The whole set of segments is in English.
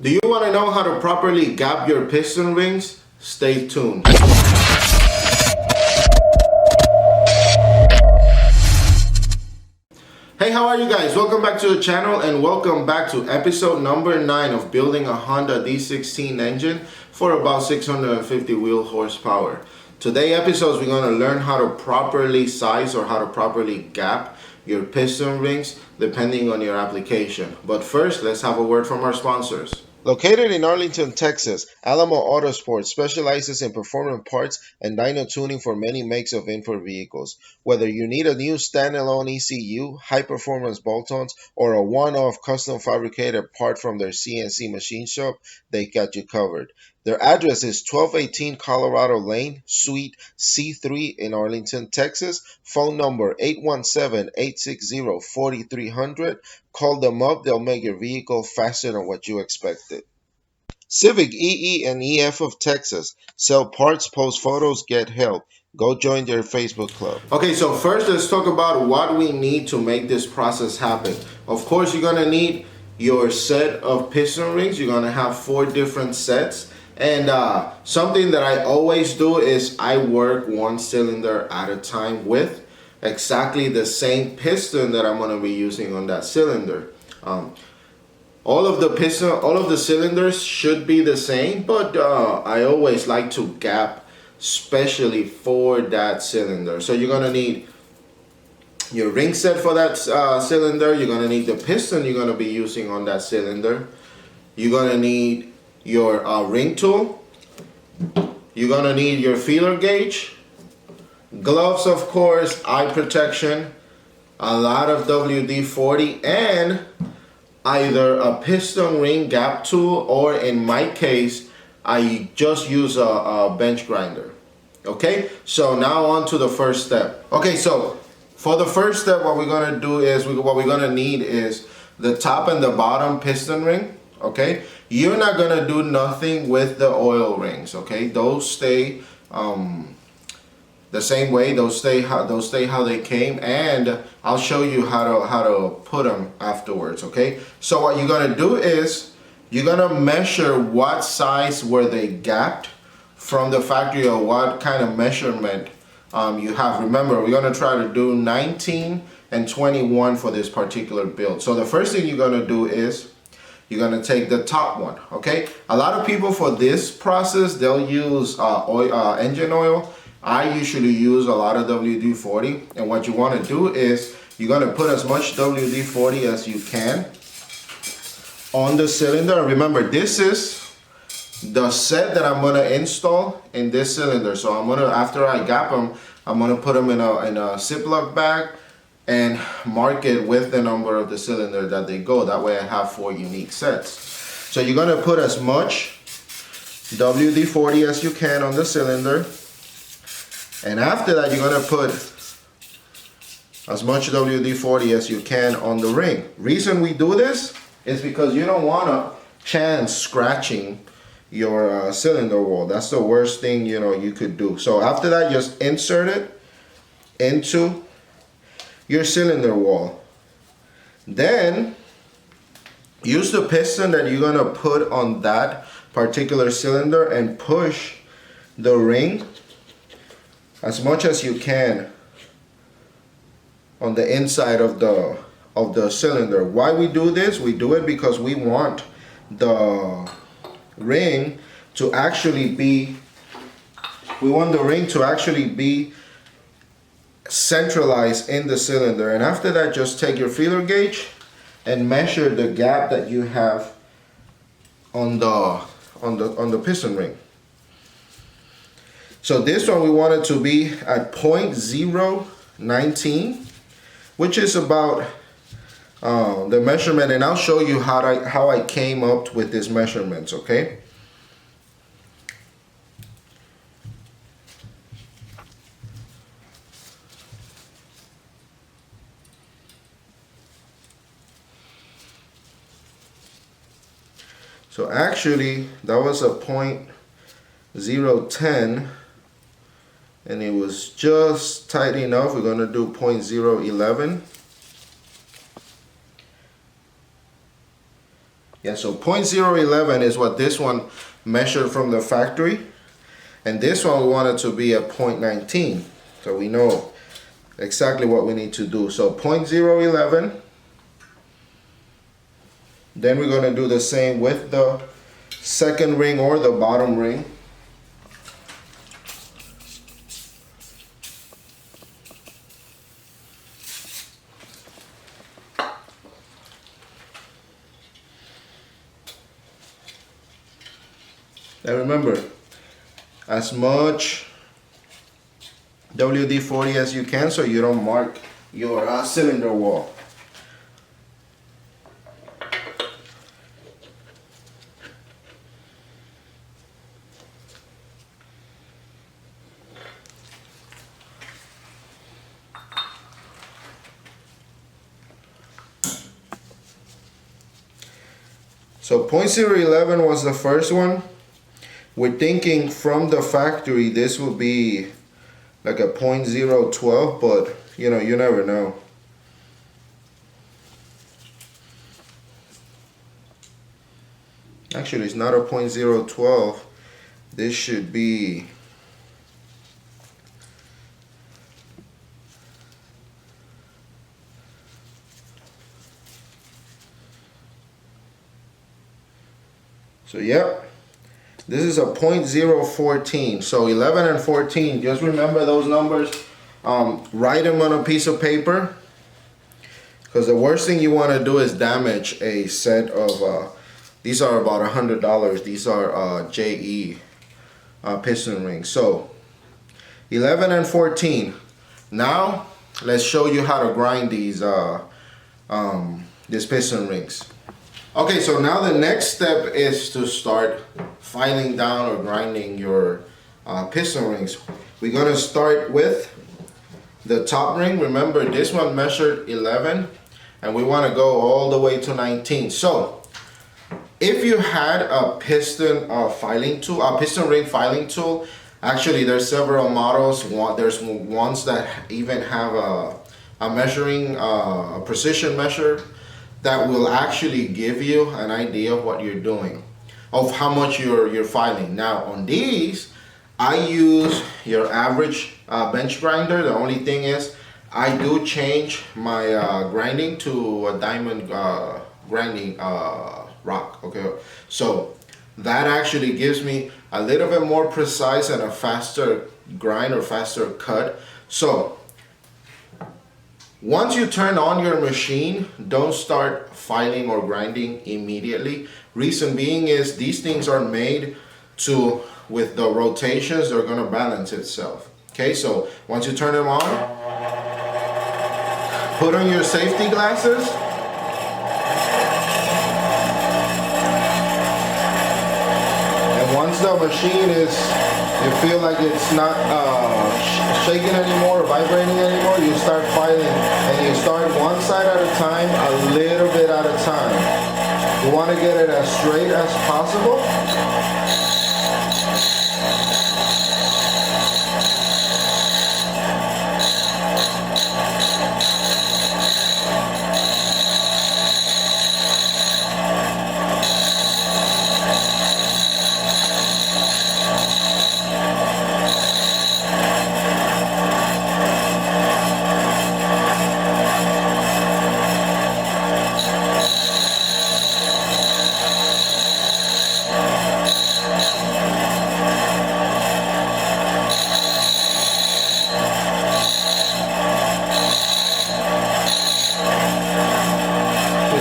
Do you want to know how to properly gap your piston rings? Stay tuned. Hey, how are you guys? Welcome back to the channel and welcome back to episode number 9 of building a Honda D16 engine for about 650 wheel horsepower. Today episodes we're going to learn how to properly size or how to properly gap your piston rings depending on your application. But first, let's have a word from our sponsors. Located in Arlington, Texas, Alamo Autosport specializes in performance parts and dyno tuning for many makes of import vehicles. Whether you need a new standalone ECU, high-performance bolt-ons, or a one-off custom fabricated part from their CNC machine shop, they got you covered. Their address is 1218 Colorado Lane, Suite C3 in Arlington, Texas. Phone number 817-860-4300. Call them up, they'll make your vehicle faster than what you expected. Civic EE and EF of Texas sell parts, post photos, get help. Go join their Facebook club. Okay, so first let's talk about what we need to make this process happen. Of course, you're gonna need your set of piston rings. You're gonna have 4 different sets. And something that I always do is I work one cylinder at a time with exactly the same piston that I'm gonna be using on that cylinder. All of the cylinders should be the same, but I always like to gap specially for that cylinder. So you're gonna need your ring set for that cylinder. You're gonna need the piston you're gonna be using on that cylinder. You're gonna need your ring tool. You're gonna need your feeler gauge, gloves, of course, eye protection, a lot of WD-40, and either a piston ring gap tool, or in my case, I just use a bench grinder. Okay, so now on to the first step. Okay, so for the first step, what we're gonna do is, what we're gonna need is the top and the bottom piston ring. Okay, you're not gonna do nothing with the oil rings. Okay, those stay the same way. Those stay how they came, and I'll show you how to put them afterwards. Okay, so what you're gonna do is you're gonna measure what size were they gapped from the factory, or what kind of measurement you have. Remember, we're gonna try to do 19 and 21 for this particular build. So the first thing you're gonna do is you're gonna take the top one. Okay, a lot of people for this process, they'll use engine oil. I usually use a lot of WD-40, and what you want to do is you're going to put as much WD-40 as you can on the cylinder. Remember, this is the set that I'm going to install in this cylinder. So I'm going to, after I gap them, I'm going to put them in a Ziploc bag and mark it with the number of the cylinder that they go. That way I have 4 unique sets. So you're going to put as much WD-40 as you can on the cylinder. And after that, you're gonna put as much WD-40 as you can on the ring. Reason we do this is because you don't want a chance scratching your cylinder wall. That's the worst thing you could do. So after that, just insert it into your cylinder wall. Then use the piston that you're gonna put on that particular cylinder and push the ring as much as you can on the inside of the cylinder. Why we do this? We do it because we want the ring to actually be centralized in the cylinder. And after that, just take your feeler gauge and measure the gap that you have on the piston ring. So this one we want it to be at 0.019, which is about the measurement, and I'll show you how I came up with these measurements. Okay. So actually, that was a 0.010. And it was just tight enough. We're going to do 0.011. Yeah, so 0.011 is what this one measured from the factory. And this one we want it to be at 0.19. So we know exactly what we need to do. So 0.011. Then we're going to do the same with the second ring or the bottom ring. And remember, as much WD-40 as you can so you don't mark your cylinder wall. So 0.011 was the first one. We're thinking from the factory this will be like a 0.012, but you know, you never know. Actually, it's not a 0.012. This should be so yep. This is a 0.014. So 11 and 14, just remember those numbers. Write them on a piece of paper, because the worst thing you want to do is damage a set of, these are about $100. These are JE piston rings. So 11 and 14. Now let's show you how to grind these piston rings. Okay, so now the next step is to start filing down or grinding your piston rings. We're going to start with the top ring. Remember, this one measured 11 and we want to go all the way to 19. So if you had a piston filing tool, a piston ring filing tool, actually there's several models. There's ones that even have a measuring, a precision measure that will actually give you an idea of what you're doing, of how much you're filing. Now on these, I use your average bench grinder. The only thing is I do change my grinding to a diamond grinding rock, okay? So that actually gives me a little bit more precise and a faster grind or faster cut. So once you turn on your machine, don't start filing or grinding immediately. Reason being is these things are made to, with the rotations, they're gonna balance itself. Okay, so once you turn them on, put on your safety glasses. And once the machine is, you feel like it's not shaking anymore, vibrating anymore, you start filing, and you start one side at a time, a little bit at a time. You want to get it as straight as possible.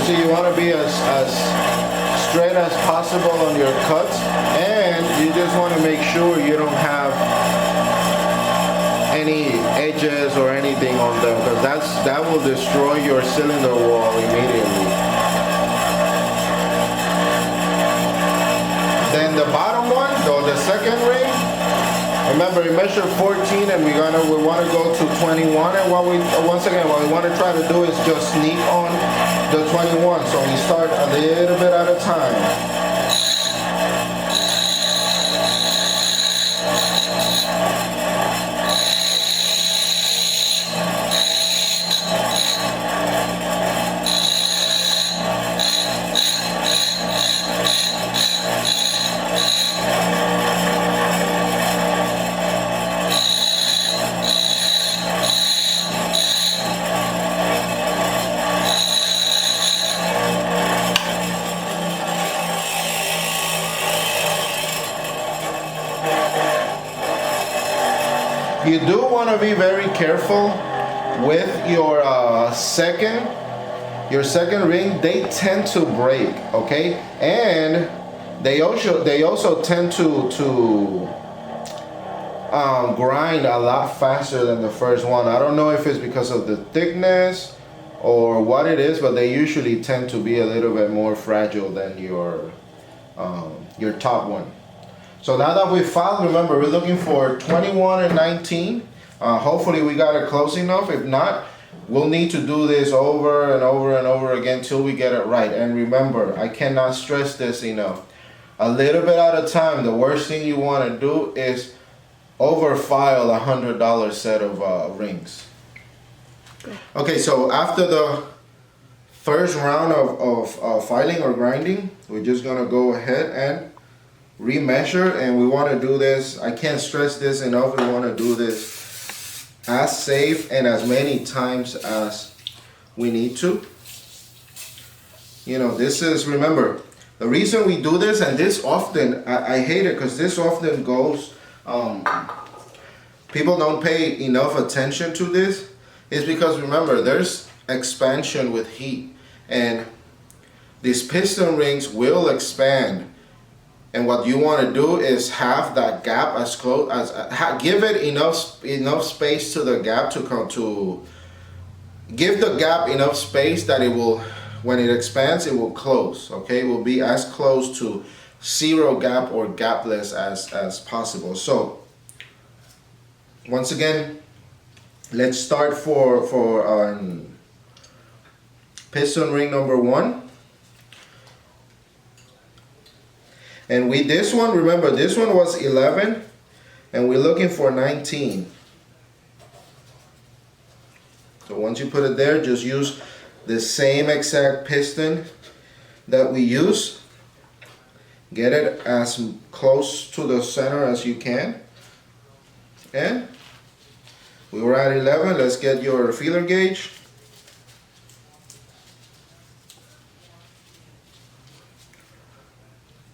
So you want to be as straight as possible on your cuts, and you just want to make sure you don't have any edges or anything on them, because that will destroy your cylinder wall immediately. Then the bottom one, though, the second ring, remember we measured 14 and we want to go to 21, and what we want to try to do is just sneak on the 21, so we start a little bit at a time. You do want to be very careful with your second ring. They tend to break, okay, and they also tend to grind a lot faster than the first one. I don't know if it's because of the thickness or what it is, but they usually tend to be a little bit more fragile than your top one. So now that we filed, remember we're looking for 21 and 19. Hopefully we got it close enough. If not, we'll need to do this over and over and over again till we get it right. And remember, I cannot stress this enough. A little bit at a time. The worst thing you want to do is overfile $100 set of rings. Okay, so after the first round of filing or grinding, we're just gonna go ahead and remeasure, and we want to do this, I can't stress this enough, we want to do this as safe and as many times as we need to. You know, this is, remember, the reason we do this, and this often, I hate it because this often goes, people don't pay enough attention to this, is because remember, there's expansion with heat, and these piston rings will expand. And what you want to do is have that gap as close as give it enough space to the gap to give the gap enough space that it will, when it expands, it will close. Okay, it will be as close to zero gap or gapless as possible. So once again, let's start for piston ring number 1. And this one, remember, this one was 11, and we're looking for 19. So once you put it there, just use the same exact piston that we use. Get it as close to the center as you can. And we were at 11. Let's get your feeler gauge.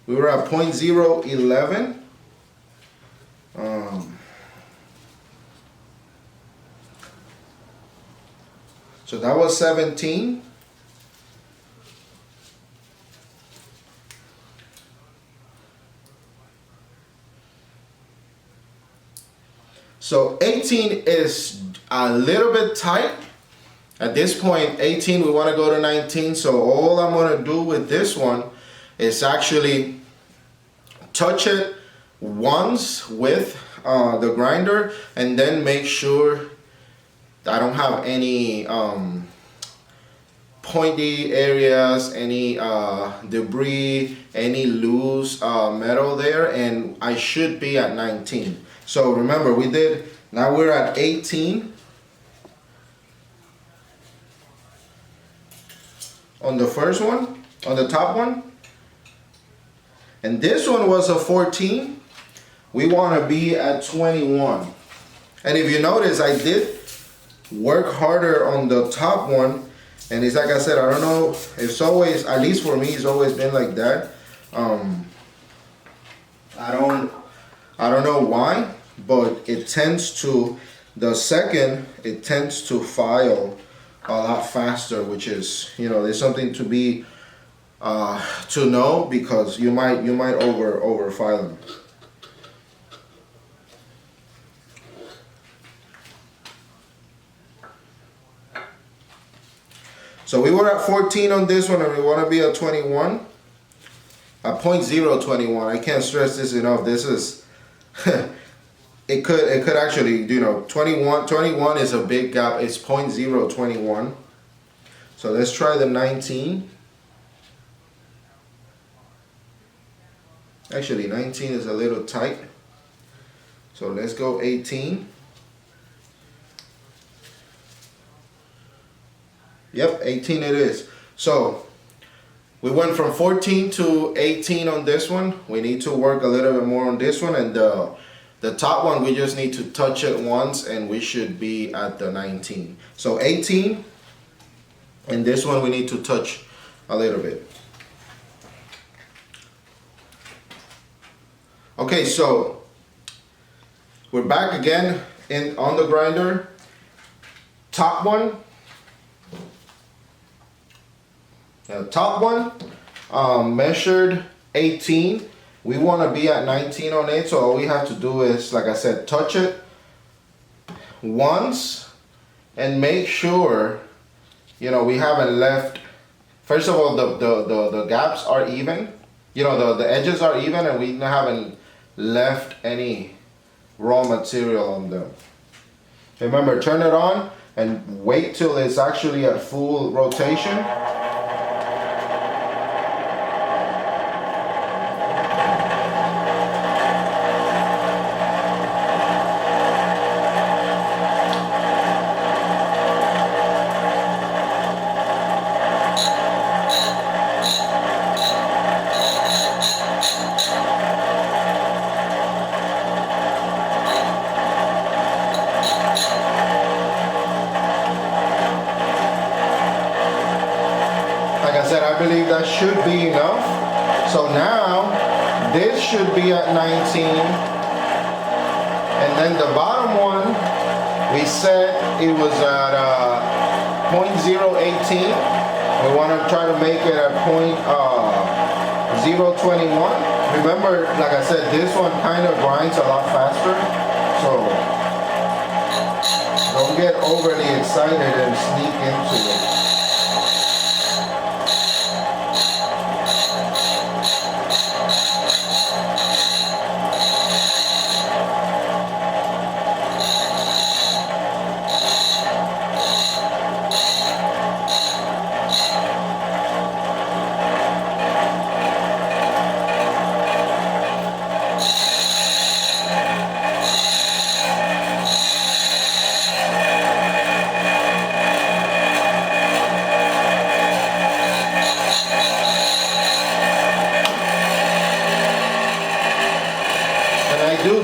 We were at 0.011. So that was 17. So 18 is a little bit tight. At this point, 18, we want to go to 19. So all I'm going to do with this one is actually touch it once with the grinder, and then make sure I don't have any pointy areas, any debris, any loose metal there, and I should be at 19. So remember, now we're at 18 on the first one, on the top one. And this one was a 14. We want to be at 21. And if you notice, I did work harder on the top one. And it's like I said, I don't know, it's always, at least for me, it's always been like that. I don't know why, but it tends to, the second, it tends to file a lot faster, which is, you know, there's something to be to know, because you might over file them. So we were at 14 on this one, and we want to be at 21. At 0.021. I can't stress this enough. This is it could actually, you know, 21 is a big gap. It's 0.021. So let's try the 19. Actually, 19 is a little tight. So let's go 18. Yep, 18 it is. So we went from 14 to 18 on this one. We need to work a little bit more on this one, and the top one, we just need to touch it once, and we should be at the 19. So 18, and this one we need to touch a little bit. Okay, so we're back again. on the grinder. Top one, measured 18. We want to be at 19 on it, so all we have to do is, like I said, touch it once and make sure, you know, we haven't left. First of all, the gaps are even, you know, the edges are even, and we haven't left any raw material on them. Remember, turn it on and wait till it's actually at full rotation. I believe that should be enough. So now this should be at 19, and then the bottom one we said it was at 0.018. We want to try to make it at 0.021. Remember, like I said, this one kind of grinds a lot faster, so don't get overly excited and sneak into it. I do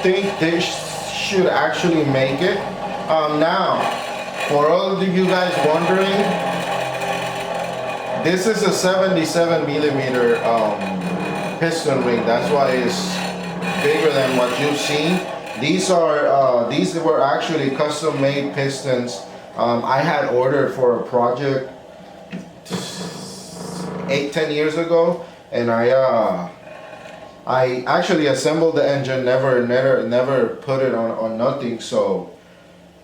think this should actually make it. Now, for all of you guys wondering, this is a 77 millimeter piston ring. That's why it's bigger than what you've seen. These were actually custom made pistons. I had ordered for a project 8-10 years ago, and I actually assembled the engine, never put it on nothing. So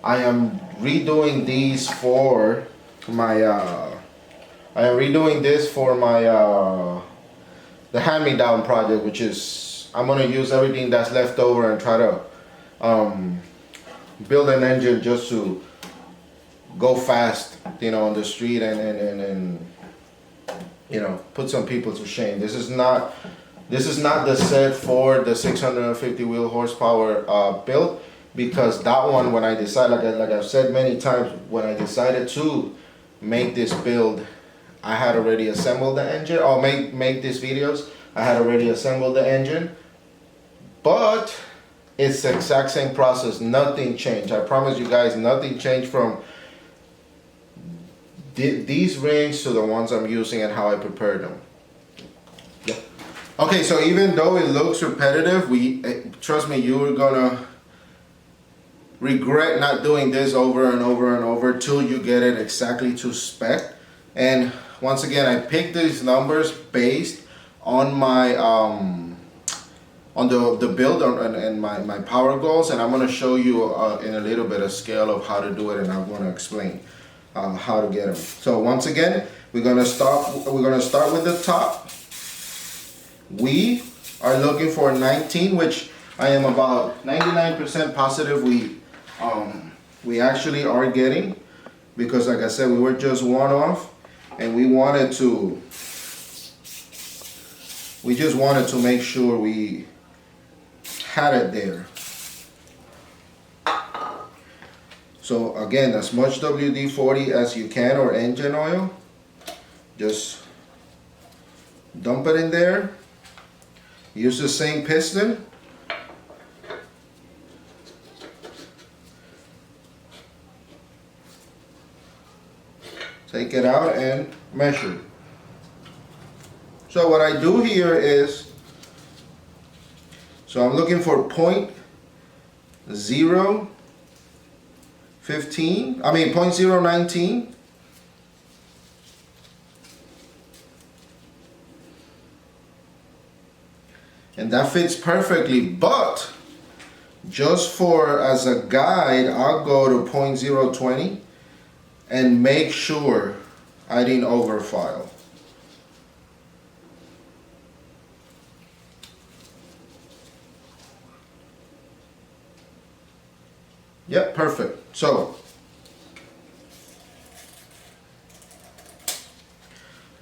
I am redoing these for my the hand-me-down project, which is I'm gonna use everything that's left over and try to build an engine just to go fast, you know, on the street and you know, put some people to shame. This is not the set for the 650 wheel horsepower build, because that one, when I decided, like I've said many times, when I decided to make this build, I had already assembled the engine, or make these videos, I had already assembled the engine, but it's the exact same process. Nothing changed. I promise you guys, nothing changed from these rings to the ones I'm using and how I prepared them. Yeah. Okay, so even though it looks repetitive, trust me, you're gonna regret not doing this over and over and over till you get it exactly to spec. And once again, I picked these numbers based on my on the build and my power goals, and I'm gonna show you in a little bit of scale of how to do it, and I'm gonna explain how to get them. So once again, we're gonna start with the top. We are looking for 19, which I am about 99% positive we actually are getting, because like I said, we were just one off, and we just wanted to make sure we had it there. So again, as much WD-40 as you can, or engine oil, just dump it in there. Use the same piston. Take it out and measure. So what I do here is, so I'm looking for 0.0 0.019. And that fits perfectly, but just for as a guide, I'll go to 0.020 and make sure I didn't overfile. Yep, perfect. So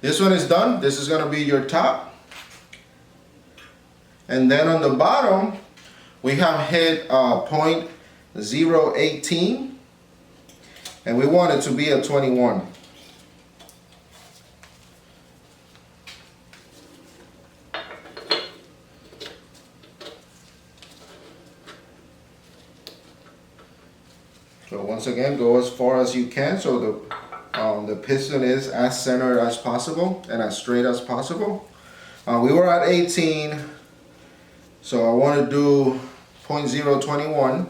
this one is done. This is going to be your top. And then on the bottom, we have hit 0.018, and we want it to be a 21. So once again, go as far as you can so the piston is as centered as possible and as straight as possible. We were at 18. So I want to do 0.021.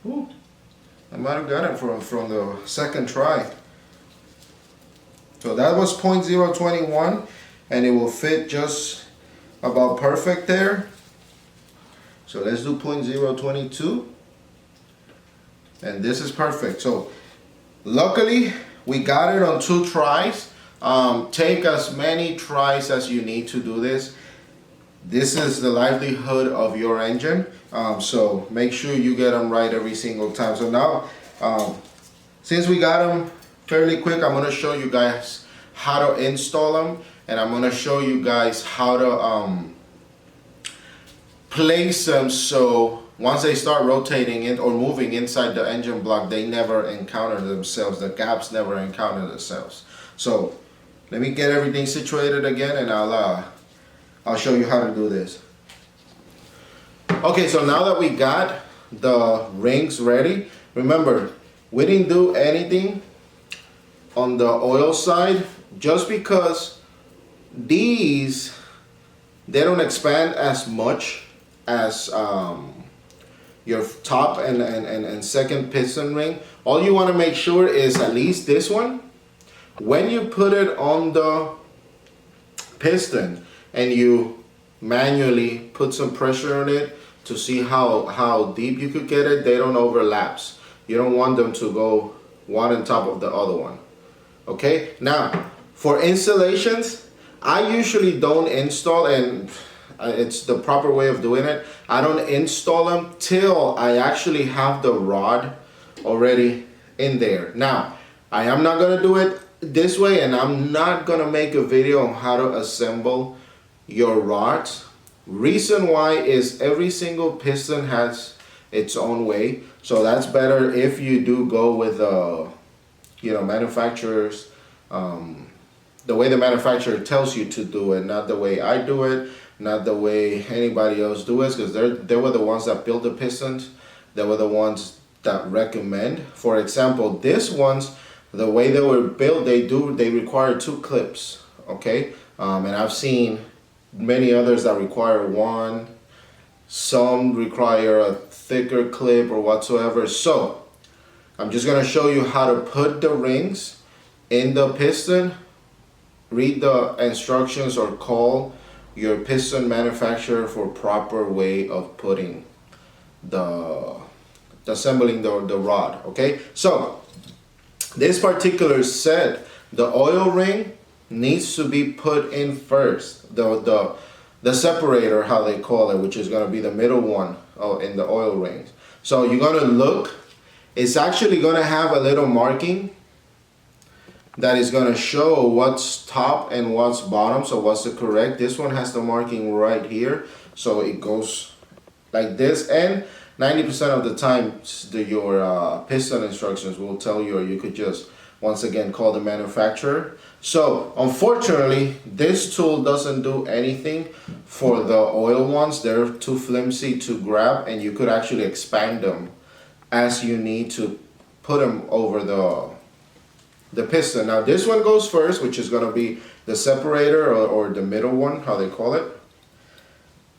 Ooh, I might have got it from the second try. So that was 0.021, and it will fit just about perfect there. So let's do 0.022. And this is perfect. So luckily we got it on 2 tries. Take as many tries as you need to do this. This is the livelihood of your engine. So make sure you get them right every single time. So now, since we got them fairly quick, I'm gonna show you guys how to install them, and I'm gonna show you guys how to place them so once they start rotating in or moving inside the engine block, they never encounter themselves. The gaps never encounter themselves. So let me get everything situated again, and I'll show you how to do this. Okay, so now that we got the rings ready, remember, we didn't do anything on the oil side just because these, they don't expand as much as your top and second piston ring. All you want to make sure is at least this one, when you put it on the piston and you manually put some pressure on it to see how deep you could get it, they don't overlaps. You don't want them to go one on top of the other one. Okay, now for installations, I usually don't install, and it's the proper way of doing it. I don't install them till I actually have the rod already in there. Now, I am not gonna do it this way, and I'm not gonna make a video on how to assemble your rods. Reason why is every single piston has its own way, so that's better if you do go with manufacturers, the way the manufacturer tells you to do it, not the way I do it, not the way anybody else do it, because they were the ones that built the pistons. They were the ones that recommend. For example, this ones, the way they were built, they require 2 clips, okay? And I've seen many others that require 1. Some require a thicker clip or whatsoever. So I'm just gonna show you how to put the rings in the piston. Read the instructions or call your piston manufacturer for proper way of putting assembling the rod. Okay, so this particular set, the oil ring needs to be put in first. The separator, how they call it, which is going to be the middle one in the oil rings. So you're going to look, it's actually going to have a little marking that is going to show what's top and what's bottom, so what's the correct. This one has the marking right here, so it goes like this, and 90% of the time your piston instructions will tell you, or you could just once again call the manufacturer. So unfortunately, this tool doesn't do anything for the oil ones. They're too flimsy to grab, and you could actually expand them as you need to put them over the piston. Now this one goes first, which is going to be the separator or the middle one, how they call it.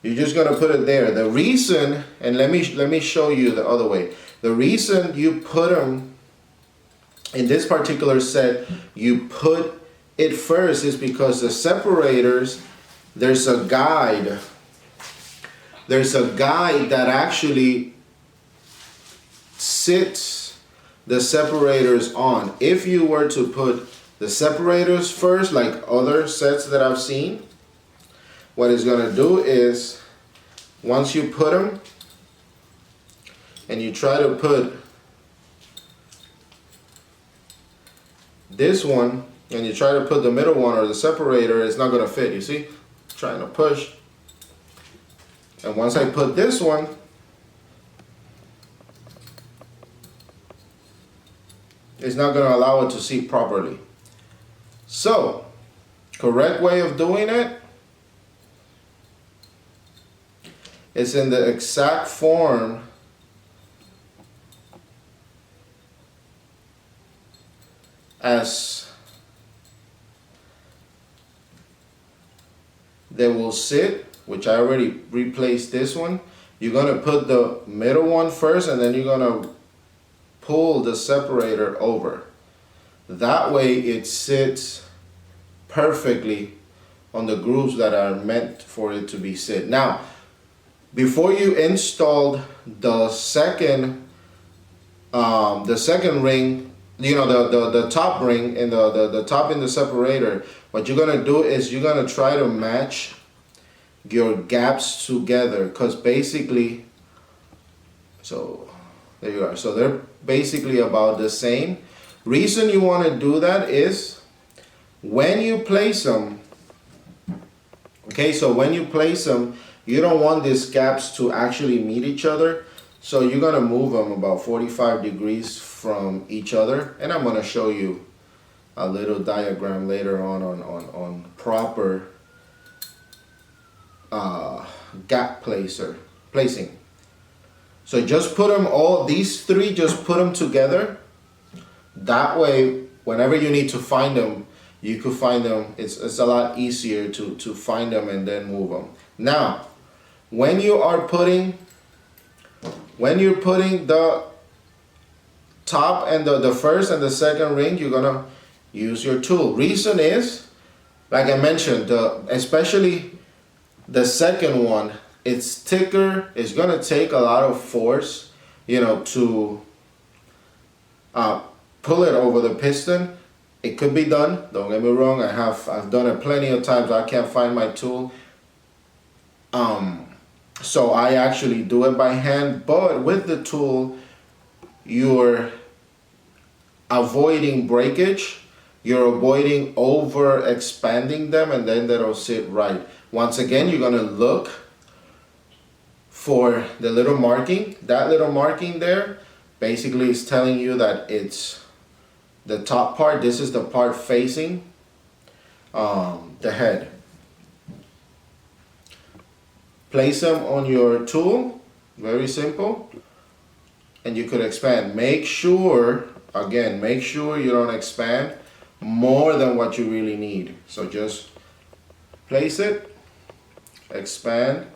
You're just gonna put it there. The reason, and let me show you the other way. The reason you put them in this particular set, you put it first is because the separators, there's a guide. There's a guide that actually sits the separators on. If you were to put the separators first, like other sets that I've seen, what it's gonna do is, once you put them and you try to put this one and you try to put the middle one or the separator, it's not gonna fit. You see, trying to push. And once I put this one, it's not gonna allow it to seat properly. So, correct way of doing it is in the exact form as they will sit, which I already replaced this one. You're gonna put the middle one first and then you're gonna pull the separator over. That way it sits perfectly on the grooves that are meant for it to be sit. Now, before you installed the second ring, you know, the top ring and the top in the separator, what you're gonna do is you're gonna try to match your gaps together, because basically, so there you are. So they're basically about the same. Reason you want to do that is when you place them, okay, so when you place them, you don't want these gaps to actually meet each other. So you're gonna move them about 45 degrees from each other. And I'm gonna show you a little diagram later on proper gap placing. So just put them all, these three, just put them together. That way, whenever you need to find them, you could find them. It's a lot easier to find them and then move them. Now, when you're putting the top and the first and the second ring, you're gonna use your tool. Reason is, like I mentioned, especially the second one, it's thicker. It's gonna take a lot of force, you know, to pull it over the piston. It could be done. Don't get me wrong. I've done it plenty of times. I can't find my tool. So I actually do it by hand. But with the tool, you're avoiding breakage. You're avoiding over expanding them, and then that'll sit right. Once again, you're gonna look for the little marking. That little marking there basically is telling you that it's the top part. This is the part facing the head. Place them on your tool, very simple, and you could expand. Make sure, again, make sure you don't expand more than what you really need. So just place it, expand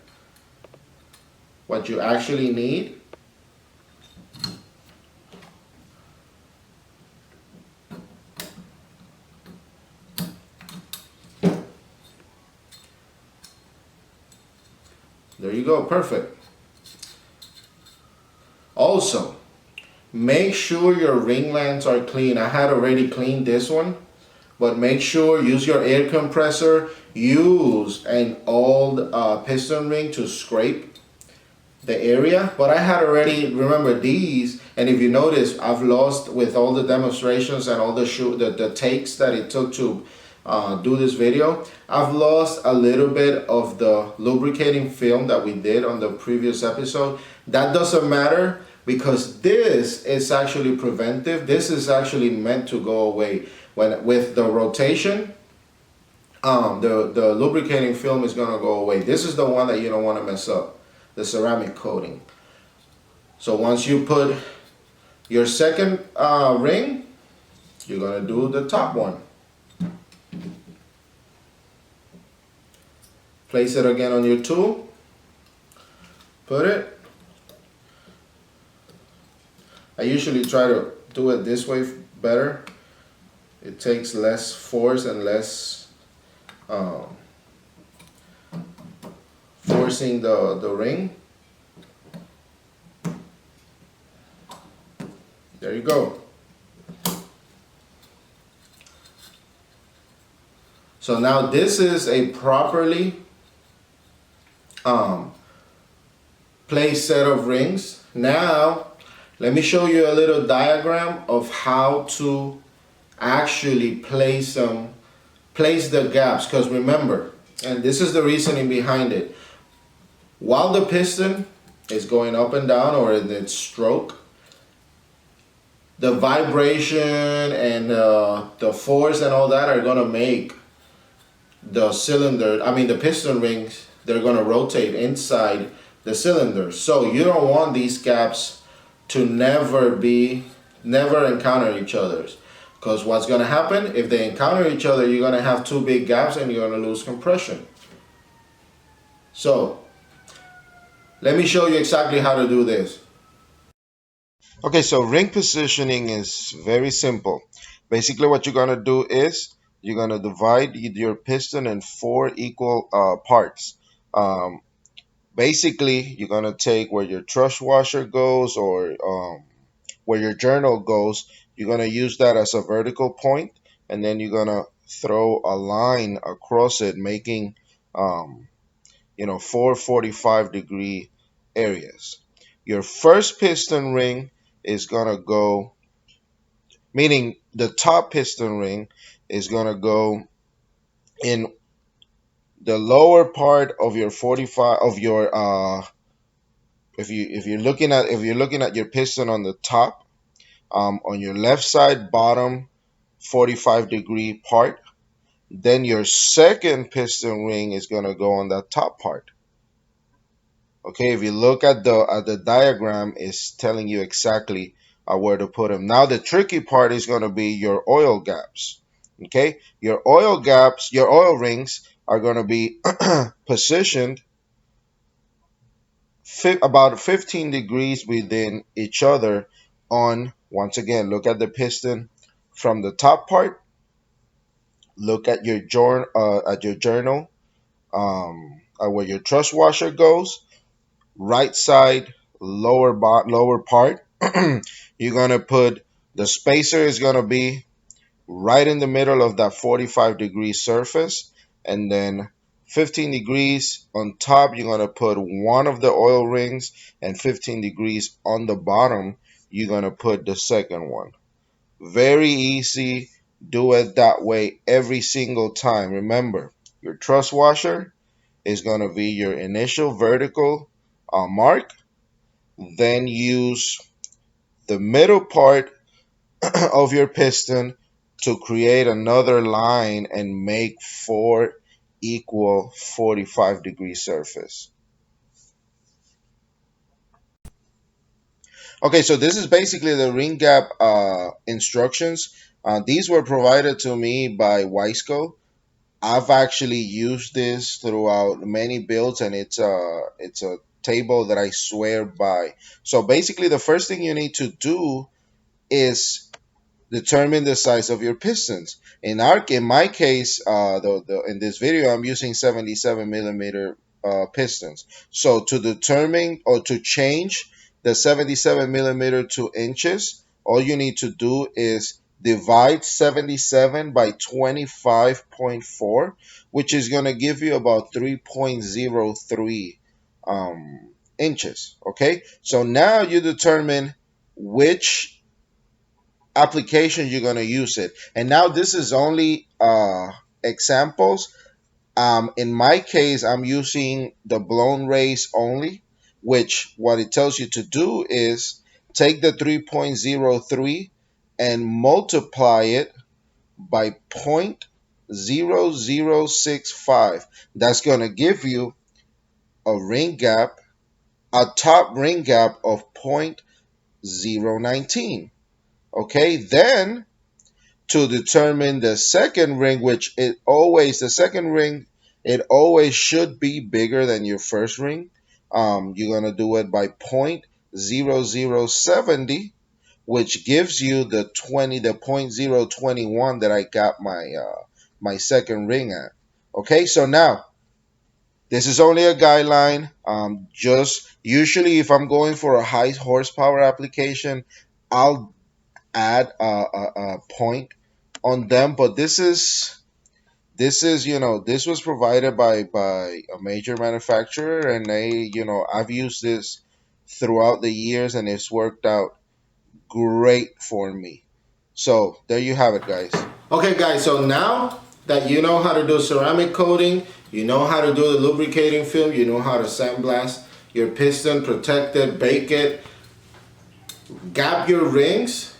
what you actually need. There you go, perfect. Also, make sure your ring lands are clean. I had already cleaned this one, but make sure, use your air compressor, use an old piston ring to scrape the area. But I had already, remember these, and if you notice, I've lost, with all the demonstrations and all the takes that it took to do this video, I've lost a little bit of the lubricating film that we did on the previous episode. That doesn't matter, because this is actually preventive. This is actually meant to go away. When with the rotation, the lubricating film is gonna go away. This is the one that you don't want to mess up, the ceramic coating. So once you put your second ring, you're gonna do the top one. Place it again on your tool. Put it. I usually try to do it this way better. It takes less force and less forcing the ring. There you go. So now this is a properly placed set of rings. Now let me show you a little diagram of how to actually place the gaps, because remember, and this is the reasoning behind it, while the piston is going up and down or in its stroke, the vibration and the force and all that are going to make the piston rings, they're going to rotate inside the cylinder. So you don't want these gaps to never encounter each other, because what's going to happen if they encounter each other, you're going to have two big gaps and you're going to lose compression. So let me show you exactly how to do this. Okay, so ring positioning is very simple. Basically what you're going to do is you're going to divide your piston in four equal parts. Basically, you're going to take where your truss washer goes, or where your journal goes. You're going to use that as a vertical point, and then you're going to throw a line across it, making 445-degree areas. Your first piston ring is going to go, meaning the top piston ring is going to go in the lower part of your 45 of your if you're looking at your piston on the top, on your left side bottom 45-degree part. Then your second piston ring is going to go on that top part. Okay, if you look at the diagram, it's telling you exactly where to put them. Now the tricky part is going to be your oil gaps. Okay, your oil rings are going to be positioned about 15 degrees within each other. Once again, look at the piston from the top part. Look at your journal, where your truss washer goes. Right side lower part. You're gonna put the spacer is gonna be right in the middle of that 45-degree surface, and then 15 degrees on top you're gonna put one of the oil rings, and 15 degrees on the bottom you're gonna put the second one. Very easy. Do it that way every single time. Remember, your truss washer is going to be your initial vertical mark. Then use the middle part of your piston to create another line and make four equal 45-degree surface. Okay, so this is basically the ring gap instructions. These were provided to me by Wiseco. I've actually used this throughout many builds, and it's a table that I swear by. So basically, the first thing you need to do is determine the size of your pistons. In my case, in this video, I'm using 77 millimeter pistons. So to determine or to change the 77 millimeter to inches, all you need to do is divide 77 by 25.4, which is going to give you about 3.03 inches. Okay, so now you determine which application you're going to use it. And now this is only examples. In my case, I'm using the blown rays only, which what it tells you to do is take the 3.03 and multiply it by 0.0065. That's going to give you a top ring gap of 0.019. Okay, then to determine the second ring, the second ring it always should be bigger than your first ring. You're gonna do it by 0.0070, which gives you the 0.021 that I got my second ring at. Okay, so now this is only a guideline. Just usually, if I'm going for a high horsepower application, I'll add a point on them. But this is this was provided by a major manufacturer, and I've used this throughout the years, and it's worked out great for me. So there you have it, guys. Okay, guys, so now that you know how to do ceramic coating, you know how to do the lubricating film, you know how to sandblast your piston, protect it, bake it, gap your rings,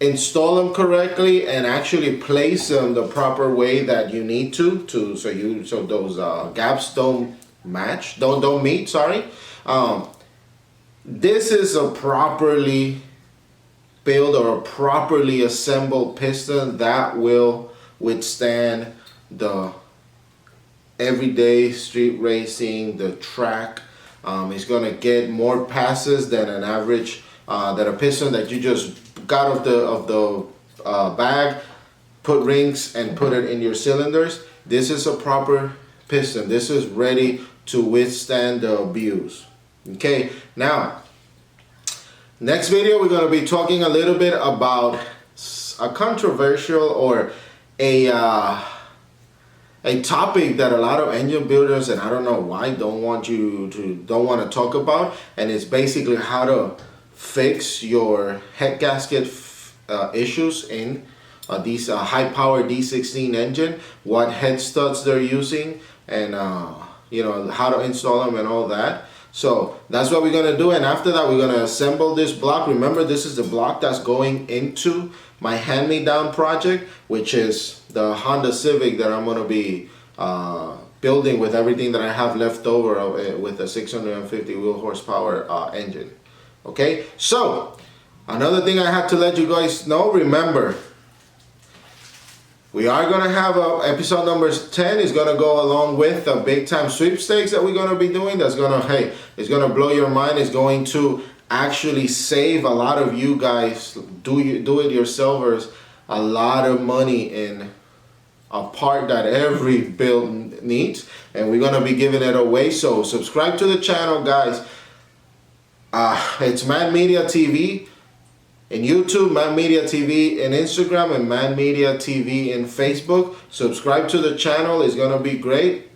install them correctly, and actually place them the proper way that you need so those gaps don't meet. Sorry. This is a properly build or a properly assembled piston that will withstand the everyday street racing, the track. It's gonna get more passes than an average than a piston that you just got of the bag, put rings and put it in your cylinders. This is a proper piston. This is ready to withstand the abuse. Okay, now next video we're going to be talking a little bit about a controversial or a topic that a lot of engine builders, and I don't know why, don't want to talk about, and it's basically how to fix your head gasket issues in these high power D16 engine, what head studs they're using, and how to install them and all that. So that's what we're gonna do, and after that we're gonna assemble this block. Remember, this is the block that's going into my hand-me-down project, which is the Honda Civic that I'm gonna be building with everything that I have left over with a 650 wheel horsepower engine. Okay, so another thing I have to let you guys know, remember, we are gonna have episode number 10 is gonna go along with the big time sweepstakes that we're gonna be doing. That's gonna, it's gonna blow your mind. It's going to actually save a lot of you guys, do it yourselfers, a lot of money in a part that every build needs, and we're gonna be giving it away. So subscribe to the channel, guys. It's Man Media TV in YouTube, Man Media TV in Instagram, and Man Media TV in Facebook. Subscribe to the channel. It's gonna be great,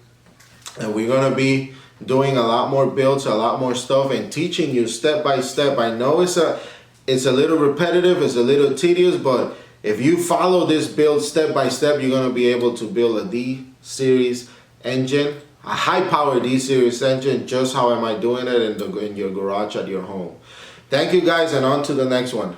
and we're gonna be doing a lot more builds, a lot more stuff, and teaching you step by step. I know it's a little repetitive, it's a little tedious, but if you follow this build step by step, you're gonna be able to build a D-Series engine, a high-powered D-Series engine, just how am I doing it in your garage at your home. Thank you guys, and on to the next one.